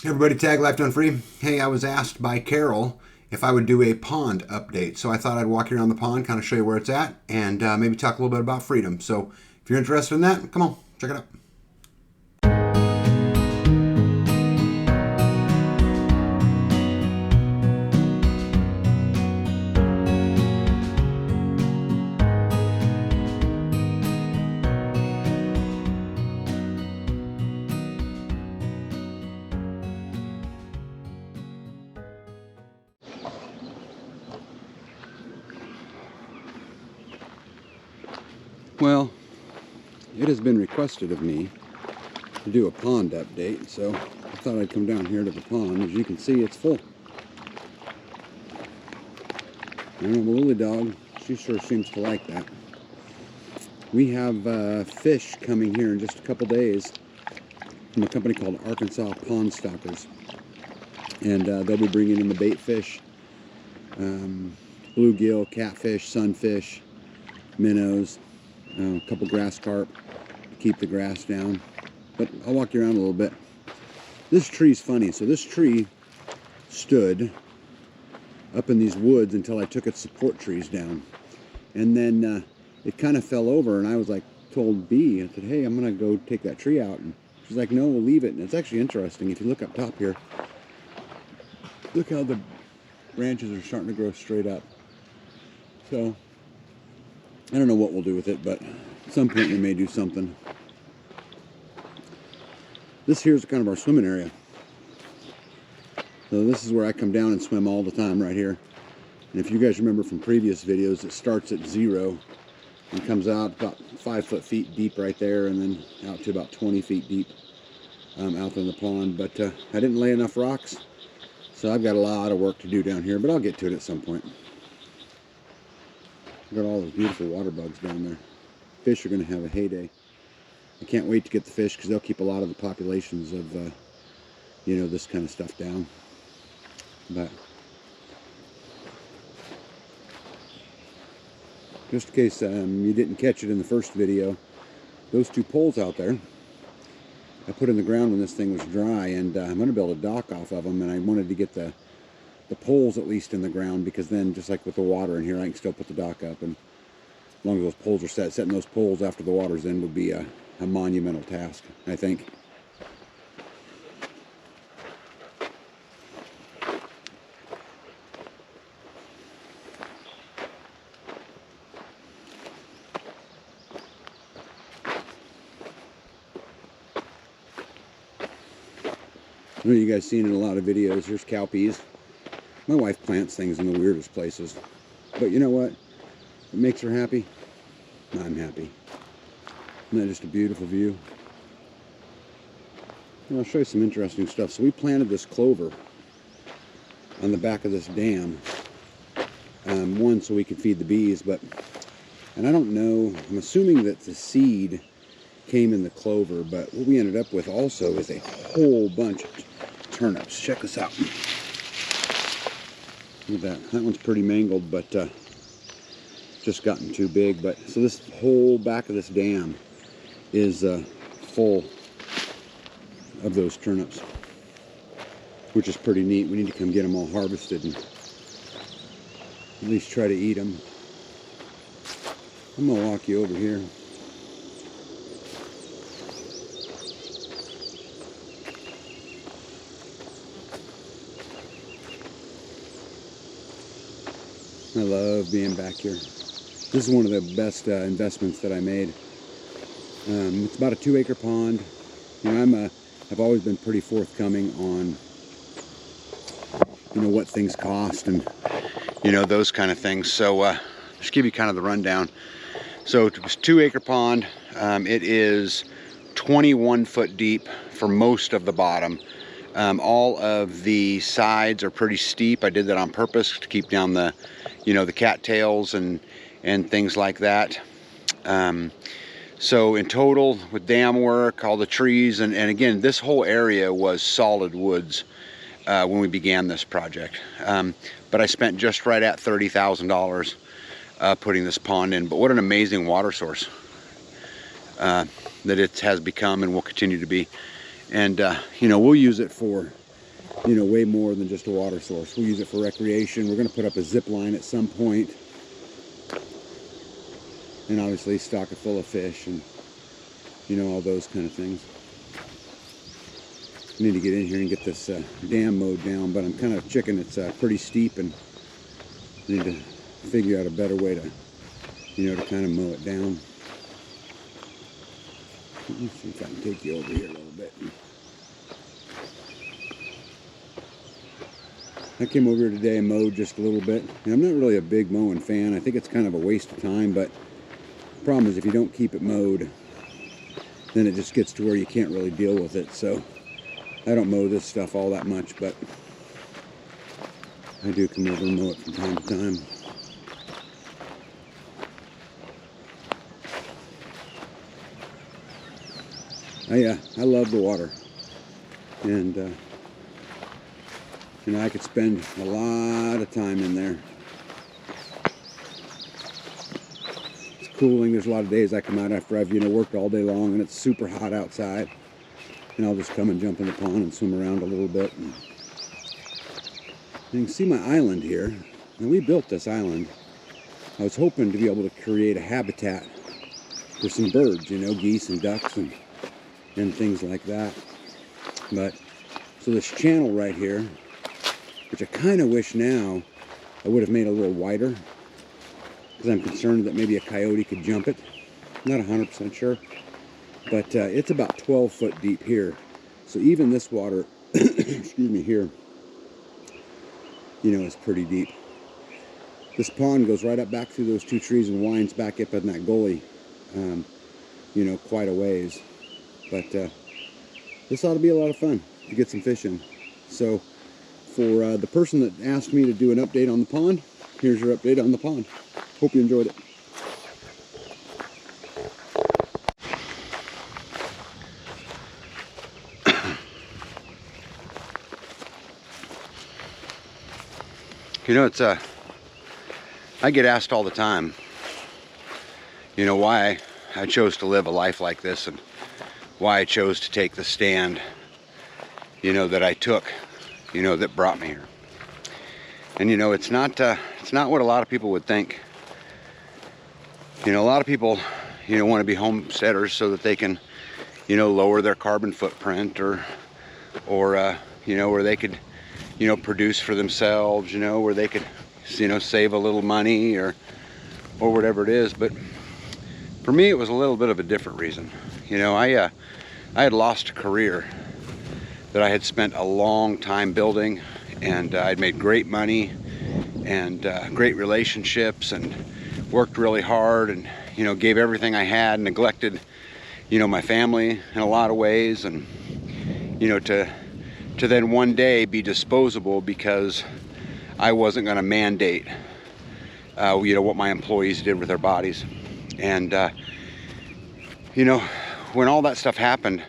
Everybody, Tag Life Done Free. Hey, I was asked by Carol if I would do a pond update. So I thought I'd walk you around the pond, kind of show you where it's at, and maybe talk a little bit about freedom. So if you're interested in that, come on, check it out. Well, it has been requested of me to do a pond update, so I thought I'd come down here to the pond. As you can see, it's full. And the Lily dog, she sure seems to like that. We have fish coming here in just a couple days from a company called Arkansas Pond Stalkers. And they'll be bringing in the bait fish, bluegill, catfish, sunfish, minnows, a couple grass carp to keep the grass down. But I'll walk you around a little bit. This tree's funny. So this tree stood up in these woods until I took its support trees down. And then it kind of fell over, and I was like, told B, I said, hey, I'm gonna go take that tree out. And she's like, no, we'll leave it. And it's actually interesting. If you look up top here, look how the branches are starting to grow straight up. So I don't know what we'll do with it, but at some point we may do something. This here is kind of our swimming area. So this is where I come down and swim all the time right here. And if you guys remember from previous videos, it starts at 0 and comes out about 5 feet deep right there, and then out to about 20 feet deep out in the pond. But I didn't lay enough rocks, so I've got a lot of work to do down here, but I'll get to it at some point. Got all those beautiful water bugs down there. Fish are going to have a heyday. I can't wait to get the fish because they'll keep a lot of the populations of, you know, this kind of stuff down. But just in case you didn't catch it in the first video, those 2 poles out there, I put in the ground when this thing was dry, and I'm going to build a dock off of them, and I wanted to get the poles at least in the ground, because then, just like with the water in here, I can still put the dock up, and as long as those poles are set, setting those poles after the water's in would be a monumental task, I think. I know you guys seen in a lot of videos, here's cowpeas. My wife plants things in the weirdest places. But you know what? It makes her happy. I'm happy. Isn't that just a beautiful view? And I'll show you some interesting stuff. So we planted this clover on the back of this dam. One, so we could feed the bees, and I don't know, I'm assuming that the seed came in the clover, but what we ended up with also is a whole bunch of turnips. Check this out. Look at that. That one's pretty mangled, but just gotten too big. But so this whole back of this dam is full of those turnips, which is pretty neat. We need to come get them all harvested and at least try to eat them. I'm gonna walk you over here. I love being back here. This is one of the best investments that I made. It's about a 2-acre pond. You know, I've always been pretty forthcoming on, you know, what things cost and, you know, those kind of things. So just give you kind of the rundown. So it was 2-acre pond. It is 21 foot deep for most of the bottom. All of the sides are pretty steep. I did that on purpose to keep down the, you know, the cattails and things like that. So in total, with dam work, all the trees, and again, this whole area was solid woods when we began this project. But I spent just right at $30,000 putting this pond in. But what an amazing water source that it has become and will continue to be. And you know, we'll use it for you know, way more than just a water source. We'll use it for recreation. We're going to put up a zip line at some point, and obviously stock it full of fish and, you know, all those kind of things. I need to get in here and get this dam mowed down, but I'm kind of chicken. It's pretty steep, and I need to figure out a better way to, you know, to kind of mow it down. Let me see if I can take you over here a little bit. I came over here today and mowed just a little bit. And I'm not really a big mowing fan. I think it's kind of a waste of time, but the problem is if you don't keep it mowed, then it just gets to where you can't really deal with it. So I don't mow this stuff all that much, but I do come over and mow it from time to time. I love the water, and you know, I could spend a lot of time in there. It's cooling. There's a lot of days I come out after I've, you know, worked all day long and it's super hot outside, and I'll just come and jump in the pond and swim around a little bit. And you can see my island here. Now, we built this island. I was hoping to be able to create a habitat for some birds, you know, geese and ducks and things like that. But so this channel right here, which I kind of wish now I would have made a little wider, because I'm concerned that maybe a coyote could jump it. Not 100% sure, but it's about 12 foot deep here. So even this water, excuse me, here, you know, is pretty deep. This pond goes right up back through those two trees and winds back up in that gully, you know, quite a ways. But this ought to be a lot of fun to get some fish in. So for the person that asked me to do an update on the pond, here's your update on the pond. Hope you enjoyed it. You know, it's I get asked all the time, you know, why I chose to live a life like this and why I chose to take the stand, you know, that I took, you know, that brought me here. And you know, it's not what a lot of people would think. You know, a lot of people, you know, want to be homesteaders so that they can, you know, lower their carbon footprint, or you know, where they could, you know, produce for themselves, you know, where they could, you know, save a little money or whatever it is. But for me, it was a little bit of a different reason. You know, I had lost a career that I had spent a long time building, and I'd made great money and great relationships and worked really hard, and, you know, gave everything I had, neglected, you know, my family in a lot of ways, and, you know, to then one day be disposable because I wasn't going to mandate, you know, what my employees did with their bodies. And, you know, when all that stuff happened,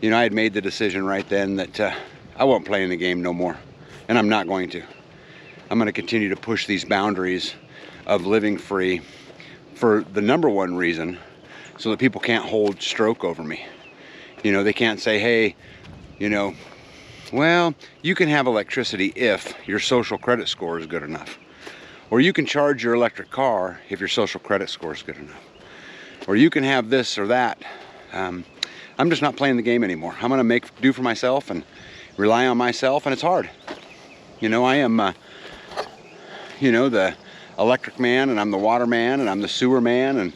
you know, I had made the decision right then that I won't play in the game no more, and I'm not going to. I'm going to continue to push these boundaries of living free for the number one reason, so that people can't hold stroke over me. You know, they can't say, hey, you know, well, you can have electricity if your social credit score is good enough. Or you can charge your electric car if your social credit score is good enough. Or you can have this or that. I'm just not playing the game anymore. I'm gonna make do for myself and rely on myself, and it's hard. You know, I am, you know, the electric man, and I'm the water man, and I'm the sewer man, and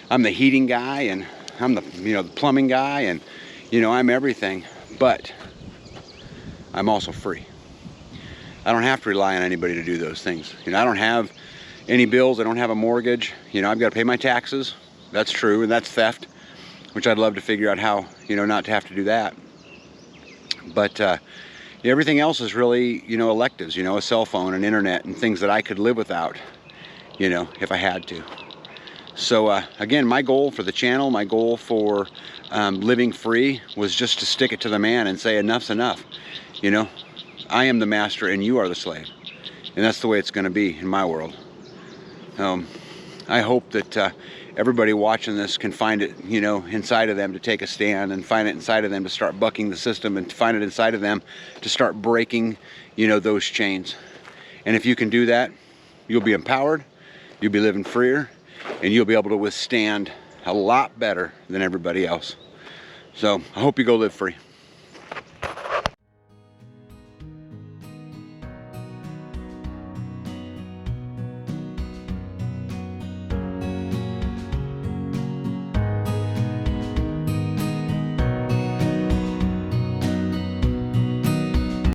I'm the heating guy, and I'm the, you know, the plumbing guy, and, you know, I'm everything, but I'm also free. I don't have to rely on anybody to do those things. You know, I don't have any bills. I don't have a mortgage. You know, I've got to pay my taxes. That's true, and that's theft, which I'd love to figure out how, you know, not to have to do that. But everything else is really, you know, electives, you know, a cell phone, an internet, and things that I could live without, you know, if I had to. So again, my goal for the channel, my goal for living free was just to stick it to the man and say enough's enough. You know, I am the master and you are the slave. And that's the way it's going to be in my world. I hope that everybody watching this can find it, you know, inside of them to take a stand, and find it inside of them to start bucking the system, and find it inside of them to start breaking, you know, those chains. And if you can do that, you'll be empowered, you'll be living freer, and you'll be able to withstand a lot better than everybody else. So I hope you go live free.